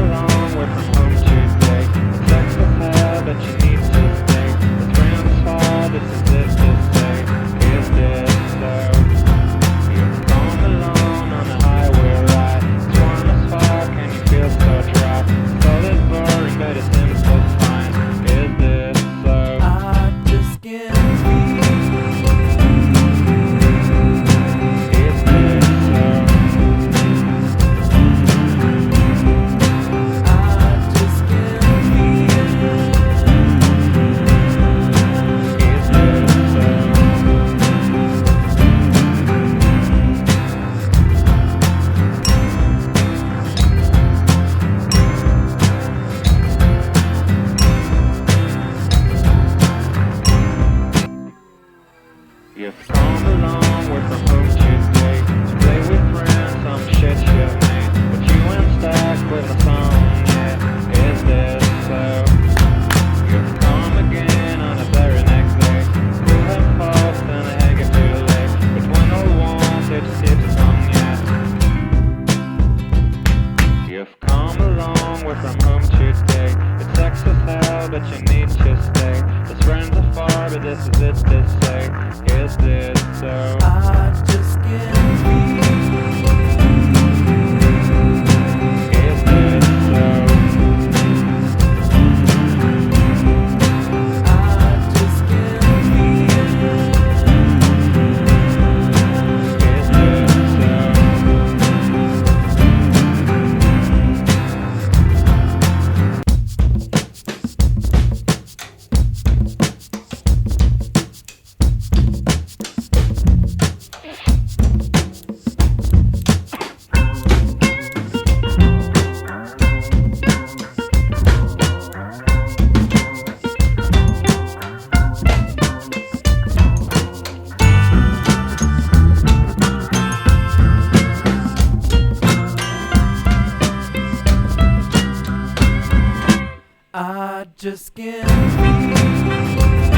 along, we're from home today. The sex is hell, but you need to stay. The friends fall, this is it to say. Is this so? You're home alone on the highway ride. It's warm as fuck and you feel so dry. Soul is boring, but it seems so fine. Is this so? I just can't breathe. Is this so? I just can't breathe. Is this so? You've come along, we're from home today. To play with friends, some shit you've made. But you ain't stuck with a song yet. Is this so? You've come again on the very next day. School has passed and I ain't get too late. But when I want, it's song yet. You've come along, we're from home today. It's sex is hell, but you need to stay. The friends are far, but this is it to say. Is this so? I just can't breathe. Is this so? I just can't breathe. Is this so? I just can't breathe.